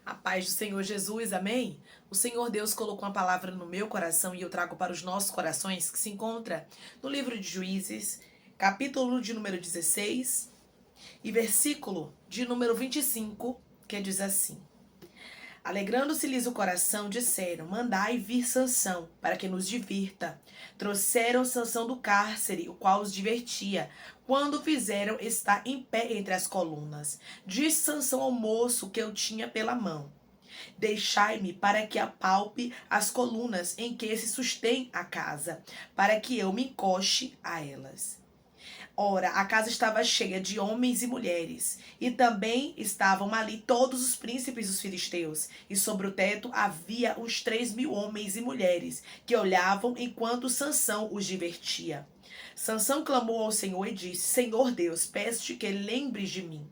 A paz do Senhor Jesus, amém? O Senhor Deus colocou uma palavra no meu coração e eu trago para os nossos corações, que se encontra no livro de Juízes, capítulo de número 16 e versículo de número 25, que diz assim: Alegrando-se-lhes o coração, disseram: Mandai vir Sansão, para que nos divirta. Trouxeram Sansão do cárcere, o qual os divertia, quando fizeram estar em pé entre as colunas. Disse Sansão ao moço que eu tinha pela mão: Deixai-me para que apalpe as colunas em que se sustém a casa, para que eu me encoste a elas. Ora, a casa estava cheia de homens e mulheres, e também estavam ali todos os príncipes dos filisteus, e sobre o teto havia uns 3.000 homens e mulheres, que olhavam enquanto Sansão os divertia. Sansão clamou ao Senhor e disse: Senhor Deus, peço-te que lembres de mim,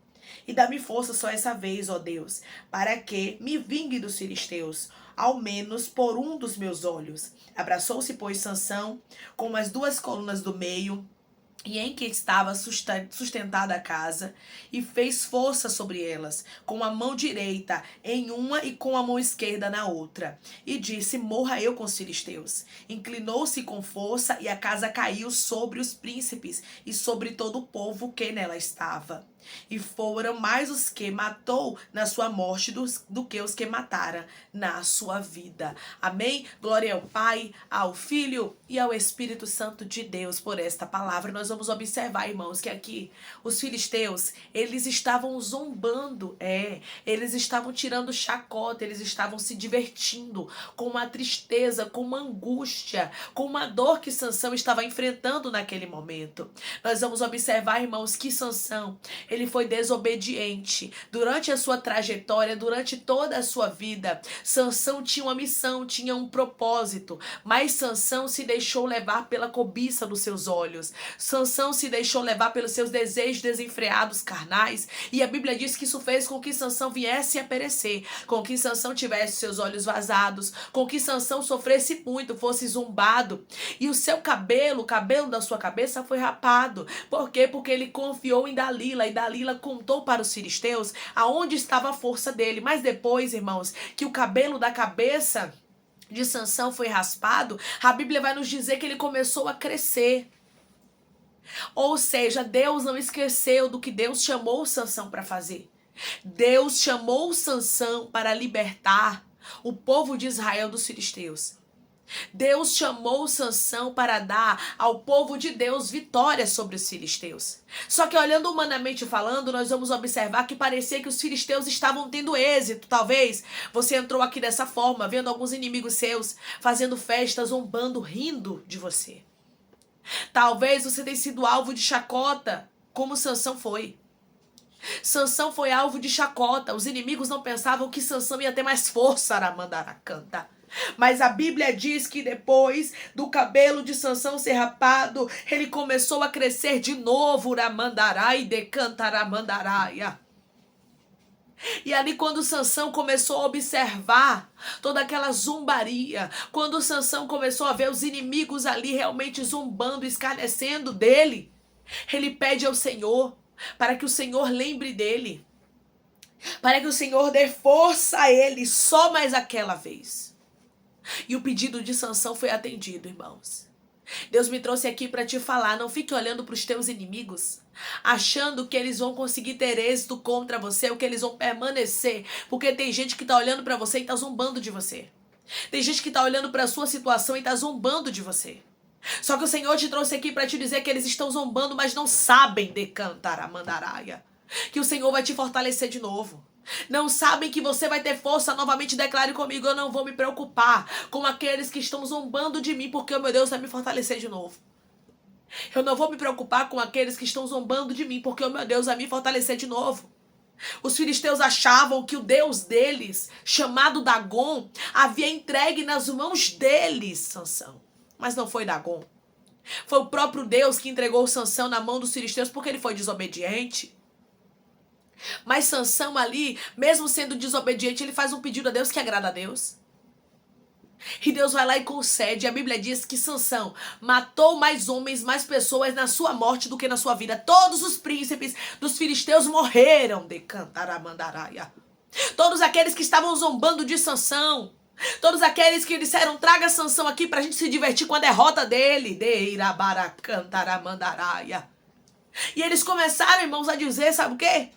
e dá-me força só essa vez, ó Deus, para que me vingue dos filisteus, ao menos por um dos meus olhos. Abraçou-se, pois, Sansão com as duas colunas do meio, e em que estava sustentada a casa, e fez força sobre elas, com a mão direita em uma e com a mão esquerda na outra. E disse: Morra eu com os filisteus. Inclinou-se com força, e a casa caiu sobre os príncipes e sobre todo o povo que nela estava. E foram mais os que matou na sua morte do que os que matara na sua vida. Amém? Glória ao Pai, ao Filho e ao Espírito Santo de Deus por esta palavra. Nós vamos observar, irmãos, que aqui os filisteus, eles estavam zombando, eles estavam tirando chacota, eles estavam se divertindo com uma tristeza, com uma angústia, com uma dor que Sansão estava enfrentando naquele momento. Nós vamos observar, irmãos, que Sansão, ele foi desobediente. Durante a sua trajetória, durante toda a sua vida, Sansão tinha uma missão, tinha um propósito, mas Sansão se deixou levar pela cobiça dos seus olhos. Sansão se deixou levar pelos seus desejos desenfreados carnais, e a Bíblia diz que isso fez com que Sansão viesse a perecer, com que Sansão tivesse seus olhos vazados, com que Sansão sofresse muito, fosse zombado, e o seu cabelo, o cabelo da sua cabeça foi rapado. Por quê? Porque ele confiou em Dalila, e Dalila contou para os filisteus aonde estava a força dele. Mas depois, irmãos, que o cabelo da cabeça de Sansão foi raspado, a Bíblia vai nos dizer que ele começou a crescer. Ou seja, Deus não esqueceu do que Deus chamou Sansão para fazer. Deus chamou Sansão para libertar o povo de Israel dos filisteus. Deus chamou Sansão para dar ao povo de Deus vitória sobre os filisteus. Só que, olhando humanamente falando, nós vamos observar que parecia que os filisteus estavam tendo êxito. Talvez você entrou aqui dessa forma, vendo alguns inimigos seus fazendo festa, zombando, rindo de você. Talvez você tenha sido alvo de chacota, como Sansão foi. Sansão foi alvo de chacota. Os inimigos não pensavam que Sansão ia ter mais força, Aramandaracanta. Mas a Bíblia diz que depois do cabelo de Sansão ser rapado, ele começou a crescer de novo, Uramandarai decantaramandarai. E ali, quando Sansão começou a observar toda aquela zombaria, quando Sansão começou a ver os inimigos ali realmente zombando, escarnecendo dele, ele pede ao Senhor para que o Senhor lembre dele, para que o Senhor dê força a ele só mais aquela vez. E o pedido de Sansão foi atendido, irmãos. Deus me trouxe aqui para te falar: não fique olhando para os teus inimigos, achando que eles vão conseguir ter êxito contra você, ou que eles vão permanecer, porque tem gente que está olhando para você e está zombando de você. Tem gente que está olhando para a sua situação e está zombando de você. Só que o Senhor te trouxe aqui para te dizer que eles estão zombando, mas não sabem decantar a mandaraia, que o Senhor vai te fortalecer de novo. Não sabem que você vai ter força novamente. Declare comigo: eu não vou me preocupar com aqueles que estão zombando de mim, porque o meu Deus vai me fortalecer de novo. Eu não vou me preocupar com aqueles que estão zombando de mim, porque o meu Deus vai me fortalecer de novo. Os filisteus achavam que o Deus deles, chamado Dagon, havia entregue nas mãos deles Sansão. Mas não foi Dagon. Foi o próprio Deus que entregou Sansão na mão dos filisteus, porque ele foi desobediente. Mas Sansão ali, mesmo sendo desobediente, ele faz um pedido a Deus que agrada a Deus. E Deus vai lá e concede. A Bíblia diz que Sansão matou mais homens, mais pessoas na sua morte do que na sua vida. Todos os príncipes dos filisteus morreram de Cantaramandaraia. Todos aqueles que estavam zombando de Sansão, todos aqueles que disseram, traga Sansão aqui pra gente se divertir com a derrota dele. E eles começaram, irmãos, a dizer, sabe o quê?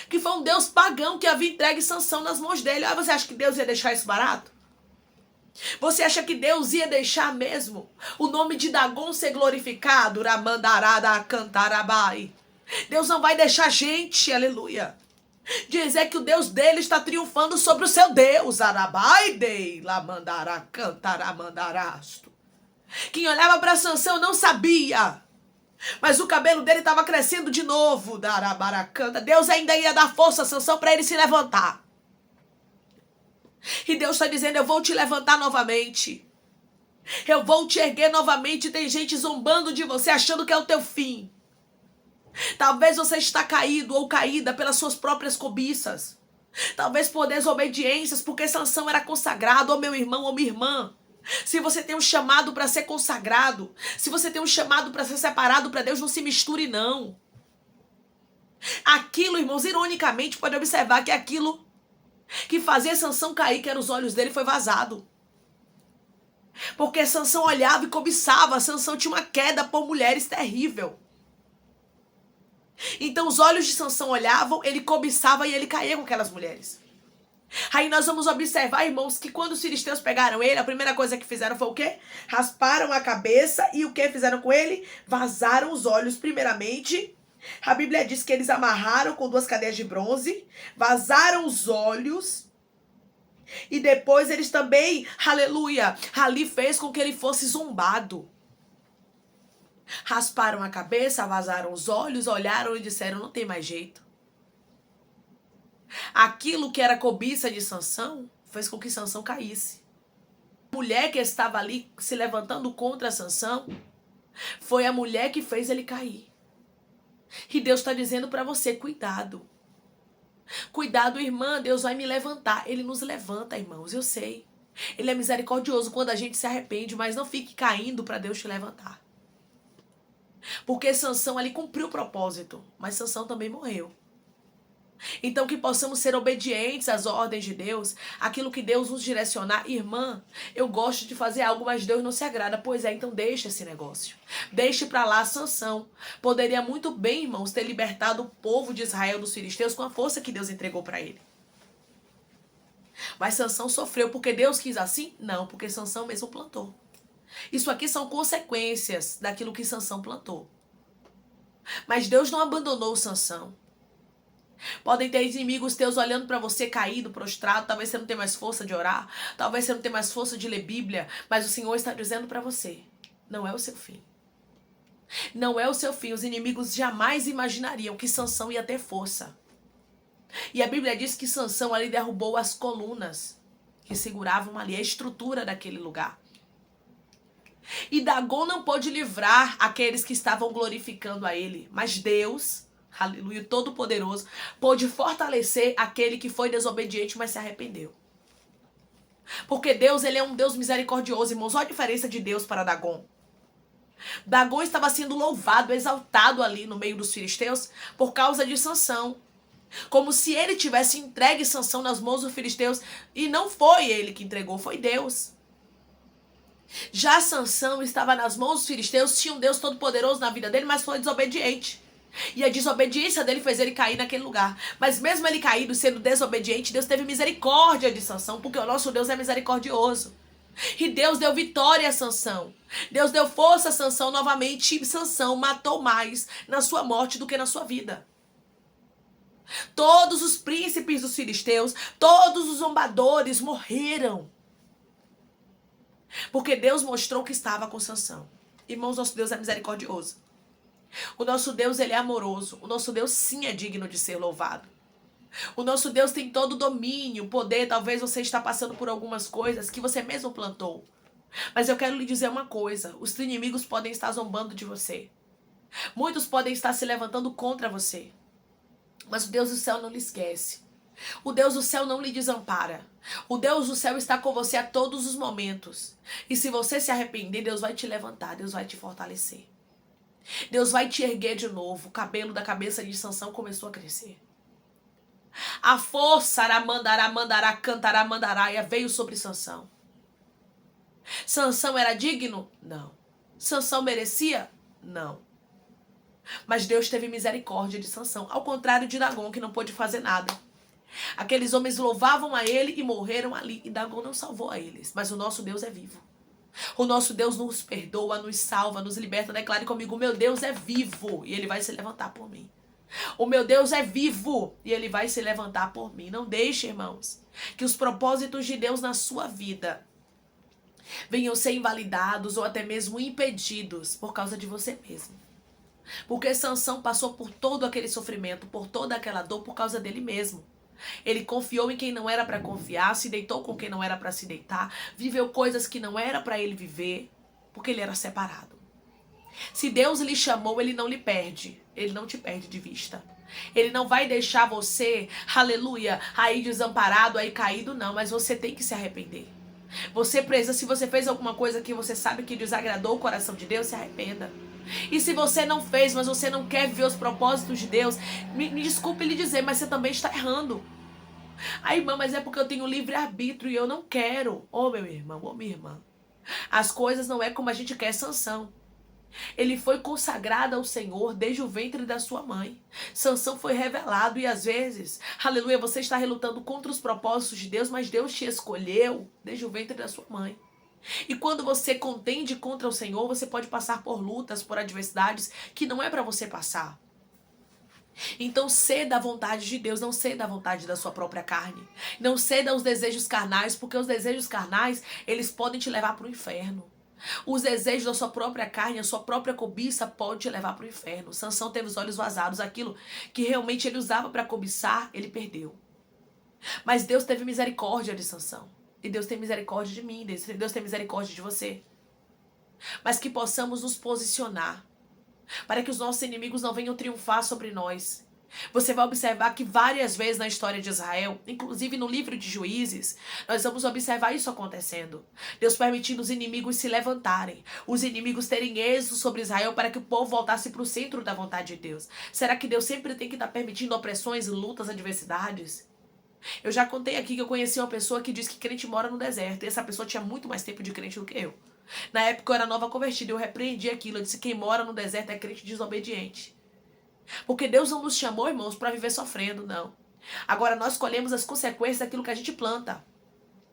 Que foi um Deus pagão que havia entregue Sansão nas mãos dele. Ah, você acha que Deus ia deixar isso barato? Você acha que Deus ia deixar mesmo o nome de Dagon ser glorificado? Deus não vai deixar gente, aleluia, dizer que o Deus dele está triunfando sobre o seu Deus. Quem olhava para Sansão não sabia, mas o cabelo dele estava crescendo de novo. Deus ainda ia dar força a Sansão para ele se levantar. E Deus está dizendo, eu vou te levantar novamente. Eu vou te erguer novamente. Tem gente zombando de você, achando que é o teu fim. Talvez você está caído ou caída pelas suas próprias cobiças. Talvez por desobediências, porque Sansão era consagrado, ou meu irmão ou minha irmã. Se você tem um chamado para ser consagrado, se você tem um chamado para ser separado para Deus, não se misture não. Aquilo, irmãos, ironicamente, pode observar que aquilo que fazia Sansão cair, que eram os olhos dele, foi vazado. Porque Sansão olhava e cobiçava. Sansão tinha uma queda por mulheres terrível. Então os olhos de Sansão olhavam, ele cobiçava e ele caía com aquelas mulheres. Aí nós vamos observar, irmãos, que quando os filisteus pegaram ele, a primeira coisa que fizeram foi o quê? Rasparam a cabeça e o que fizeram com ele? Vazaram os olhos primeiramente. A Bíblia diz que eles amarraram com 2 cadeias de bronze, vazaram os olhos e depois eles também, aleluia, ali fez com que ele fosse zombado. Rasparam a cabeça, vazaram os olhos, olharam e disseram, não tem mais jeito. Aquilo que era cobiça de Sansão fez com que Sansão caísse. A mulher que estava ali se levantando contra Sansão foi a mulher que fez ele cair. E Deus está dizendo para você, cuidado. Cuidado, irmã, Deus vai me levantar. Ele nos levanta, irmãos, eu sei. Ele é misericordioso quando a gente se arrepende, mas não fique caindo para Deus te levantar. Porque Sansão ali cumpriu o propósito, mas Sansão também morreu. Então que possamos ser obedientes às ordens de Deus, aquilo que Deus nos direcionar. Irmã, eu gosto de fazer algo, mas Deus não se agrada. Pois é, então deixa esse negócio. Deixe pra lá. Sansão poderia muito bem, irmãos, ter libertado o povo de Israel dos filisteus com a força que Deus entregou para ele. Mas Sansão sofreu porque Deus quis assim? Não, porque Sansão mesmo plantou. Isso aqui são consequências daquilo que Sansão plantou. Mas Deus não abandonou Sansão. Podem ter inimigos teus olhando para você caído, prostrado. Talvez você não tenha mais força de orar. Talvez você não tenha mais força de ler Bíblia. Mas o Senhor está dizendo para você, não é o seu fim. Não é o seu fim. Os inimigos jamais imaginariam que Sansão ia ter força. E a Bíblia diz que Sansão ali derrubou as colunas que seguravam ali a estrutura daquele lugar. E Dagon não pôde livrar aqueles que estavam glorificando a ele. Mas Deus, aleluia, todo-poderoso, pôde fortalecer aquele que foi desobediente, mas se arrependeu. Porque Deus, ele é um Deus misericordioso, irmãos. Olha a diferença de Deus para Dagon. Dagon estava sendo louvado, exaltado ali no meio dos filisteus por causa de Sansão. Como se ele tivesse entregue Sansão nas mãos dos filisteus. E não foi ele que entregou, foi Deus. Já Sansão estava nas mãos dos filisteus, tinha um Deus todo-poderoso na vida dele, mas foi desobediente. E a desobediência dele fez ele cair naquele lugar. Mas mesmo ele caído, sendo desobediente, Deus teve misericórdia de Sansão, porque o nosso Deus é misericordioso. E Deus deu vitória a Sansão. Deus deu força a Sansão novamente. E Sansão matou mais na sua morte do que na sua vida. Todos os príncipes dos filisteus, todos os zombadores morreram. Porque Deus mostrou que estava com Sansão. Irmãos, nosso Deus é misericordioso. O nosso Deus, ele é amoroso. O nosso Deus, sim, é digno de ser louvado. O nosso Deus tem todo o domínio, poder. Talvez você está passando por algumas coisas que você mesmo plantou. Mas eu quero lhe dizer uma coisa. Os inimigos podem estar zombando de você. Muitos podem estar se levantando contra você. Mas o Deus do céu não lhe esquece. O Deus do céu não lhe desampara. O Deus do céu está com você a todos os momentos. E se você se arrepender, Deus vai te levantar, Deus vai te fortalecer. Deus vai te erguer de novo. O cabelo da cabeça de Sansão começou a crescer. A força aramandará, mandará, cantará, mandaraia veio sobre Sansão. Sansão era digno? Não. Sansão merecia? Não. Mas Deus teve misericórdia de Sansão, ao contrário de Dagom, que não pôde fazer nada. Aqueles homens louvavam a ele e morreram ali, e Dagom não salvou a eles. Mas o nosso Deus é vivo. O nosso Deus nos perdoa, nos salva, nos liberta. Declare comigo: o meu Deus é vivo e ele vai se levantar por mim. O meu Deus é vivo e ele vai se levantar por mim. Não deixe, irmãos, que os propósitos de Deus na sua vida venham ser invalidados ou até mesmo impedidos por causa de você mesmo. Porque Sansão passou por todo aquele sofrimento, por toda aquela dor, por causa dele mesmo. Ele confiou em quem não era para confiar, se deitou com quem não era para se deitar, viveu coisas que não era para ele viver, porque ele era separado. Se Deus lhe chamou, ele não lhe perde, ele não te perde de vista. Ele não vai deixar você, aleluia, aí desamparado, aí caído, não, mas você tem que se arrepender. Você precisa, se você fez alguma coisa que você sabe que desagradou o coração de Deus, se arrependa. E se você não fez, mas você não quer viver os propósitos de Deus, me desculpe lhe dizer, mas você também está errando. Ai, irmã, mas é porque eu tenho livre-arbítrio e eu não quero. Ô, meu irmão, ô, minha irmã. As coisas não é como a gente quer. Sansão. Ele foi consagrado ao Senhor desde o ventre da sua mãe. Sansão foi revelado e às vezes, aleluia, você está relutando contra os propósitos de Deus, mas Deus te escolheu desde o ventre da sua mãe. E quando você contende contra o Senhor, você pode passar por lutas, por adversidades que não é para você passar. Então ceda à vontade de Deus, não ceda à vontade da sua própria carne. Não ceda aos desejos carnais, porque os desejos carnais, eles podem te levar para o inferno. Os desejos da sua própria carne, a sua própria cobiça pode te levar para o inferno. Sansão teve os olhos vazados, aquilo que realmente ele usava para cobiçar, ele perdeu. Mas Deus teve misericórdia de Sansão. E Deus tem misericórdia de mim, Deus tem misericórdia de você. Mas que possamos nos posicionar para que os nossos inimigos não venham triunfar sobre nós. Você vai observar que várias vezes na história de Israel, inclusive no livro de Juízes, nós vamos observar isso acontecendo. Deus permitindo os inimigos se levantarem, os inimigos terem êxito sobre Israel para que o povo voltasse para o centro da vontade de Deus. Será que Deus sempre tem que estar permitindo opressões, lutas, adversidades? Eu já contei aqui que eu conheci uma pessoa que diz que crente mora no deserto, e essa pessoa tinha muito mais tempo de crente do que eu. Na época eu era nova convertida, eu repreendi aquilo, eu disse: quem mora no deserto é crente desobediente. Porque Deus não nos chamou, irmãos, para viver sofrendo, não. Agora nós colhemos as consequências daquilo que a gente planta.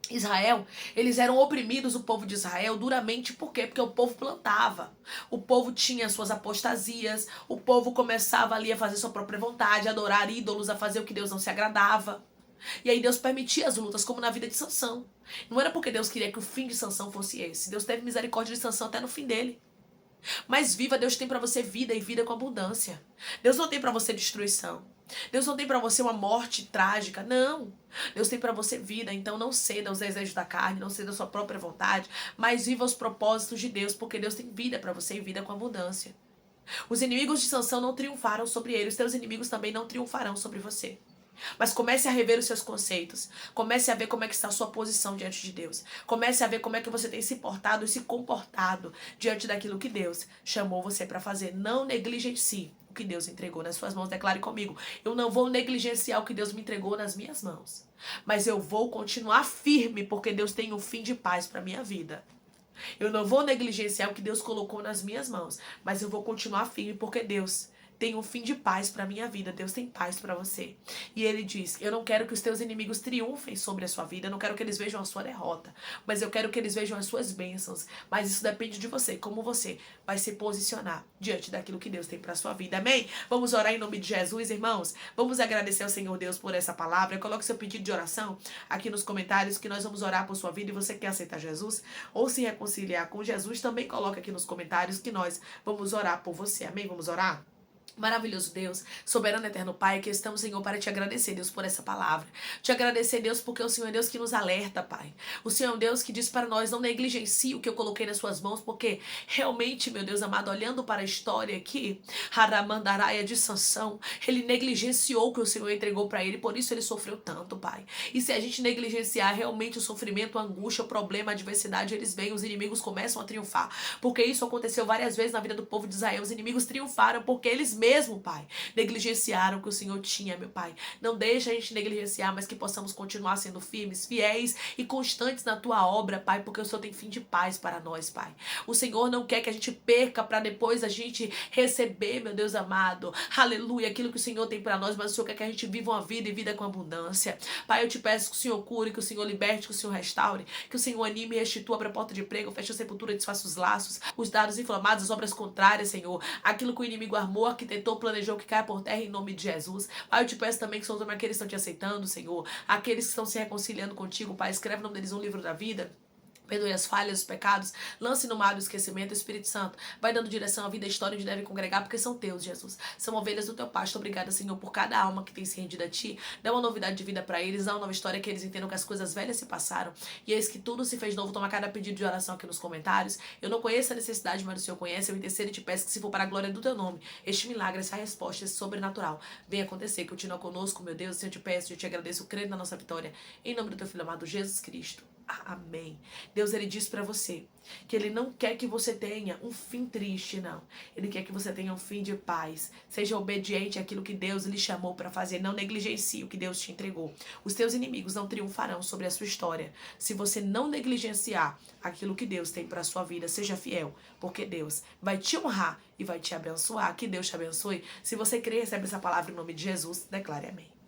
Israel, eles eram oprimidos, o povo de Israel, duramente. Por quê? Porque o povo plantava. O povo tinha suas apostasias, o povo começava ali a fazer sua própria vontade, a adorar ídolos, a fazer o que Deus não se agradava. E aí Deus permitia as lutas, como na vida de Sansão. Não era porque Deus queria que o fim de Sansão fosse esse. Deus teve misericórdia de Sansão até no fim dele. Mas viva, Deus tem para você vida, e vida com abundância. Deus não tem para você destruição. Deus não tem para você uma morte trágica, não. Deus tem para você vida, então não ceda aos desejos da carne, não ceda à sua própria vontade, mas viva os propósitos de Deus, porque Deus tem vida para você e vida com abundância. Os inimigos de Sansão não triunfaram sobre ele, os teus inimigos também não triunfarão sobre você. Mas comece a rever os seus conceitos. Comece a ver como é que está a sua posição diante de Deus. Comece a ver como é que você tem se portado e se comportado diante daquilo que Deus chamou você para fazer. Não negligencie o que Deus entregou nas suas mãos. Declare comigo: eu não vou negligenciar o que Deus me entregou nas minhas mãos, mas eu vou continuar firme, porque Deus tem um fim de paz para minha vida. Eu não vou negligenciar o que Deus colocou nas minhas mãos, mas eu vou continuar firme, porque Deus tem um fim de paz para minha vida. Deus tem paz para você. E ele diz: eu não quero que os teus inimigos triunfem sobre a sua vida, eu não quero que eles vejam a sua derrota, mas eu quero que eles vejam as suas bênçãos. Mas isso depende de você, como você vai se posicionar diante daquilo que Deus tem para sua vida. Amém? Vamos orar em nome de Jesus, irmãos. Vamos agradecer ao Senhor Deus por essa palavra. Coloque seu pedido de oração aqui nos comentários, que nós vamos orar por sua vida. E você quer aceitar Jesus ou se reconciliar com Jesus, também coloque aqui nos comentários que nós vamos orar por você. Amém? Vamos orar? Maravilhoso Deus, soberano eterno Pai, que estamos, Senhor, para te agradecer, Deus, por essa palavra. Te agradecer, Deus, porque o Senhor é Deus que nos alerta, Pai. O Senhor é um Deus que diz para nós: não negligencie o que eu coloquei nas suas mãos, porque realmente, meu Deus amado, olhando para a história aqui, Haramandaraia de Sansão, ele negligenciou o que o Senhor entregou para ele, por isso ele sofreu tanto, Pai. E se a gente negligenciar realmente o sofrimento, a angústia, o problema, a adversidade, eles vêm, os inimigos começam a triunfar. Porque isso aconteceu várias vezes na vida do povo de Israel. Os inimigos triunfaram porque eles eles mesmos, Pai, negligenciaram o que o Senhor tinha, meu Pai. Não deixa a gente negligenciar, mas que possamos continuar sendo firmes, fiéis e constantes na tua obra, Pai, porque o Senhor tem fim de paz para nós, Pai. O Senhor não quer que a gente perca para depois a gente receber, meu Deus amado, aleluia, aquilo que o Senhor tem para nós, mas o Senhor quer que a gente viva uma vida e vida com abundância. Pai, eu te peço que o Senhor cure, que o Senhor liberte, que o Senhor restaure, que o Senhor anime e restitua, abra a porta de emprego, feche a sepultura, desfaça os laços, os dados inflamados, as obras contrárias, Senhor. Aquilo que o inimigo armou, arquitetou, planejou, que caia por terra em nome de Jesus. Pai, eu te peço também que são aqueles que estão te aceitando, Senhor. Aqueles que estão se reconciliando contigo, Pai, escreve o nome deles no livro da vida. Perdoe as falhas, os pecados, lance no mar do esquecimento, Espírito Santo. Vai dando direção à vida, à história onde devem congregar, porque são teus, Jesus. São ovelhas do teu pasto. Obrigada, Senhor, por cada alma que tem se rendido a ti. Dá uma novidade de vida para eles, dá uma nova história, que eles entendam que as coisas velhas se passaram. E eis que tudo se fez novo. Toma cada pedido de oração aqui nos comentários. Eu não conheço a necessidade, mas o Senhor conhece. Eu intercedo e te peço que, se for para a glória do teu nome, este milagre, essa resposta, esse sobrenatural, venha acontecer. Continua conosco, meu Deus. Eu te peço, eu te agradeço, crendo na nossa vitória. Em nome do teu filho amado, Jesus Cristo. Amém. Deus, ele diz para você que ele não quer que você tenha um fim triste, não. Ele quer que você tenha um fim de paz. Seja obediente àquilo que Deus lhe chamou para fazer. Não negligencie o que Deus te entregou. Os teus inimigos não triunfarão sobre a sua história se você não negligenciar aquilo que Deus tem para a sua vida. Seja fiel, porque Deus vai te honrar e vai te abençoar. Que Deus te abençoe. Se você crê, recebe essa palavra em nome de Jesus. Declare amém.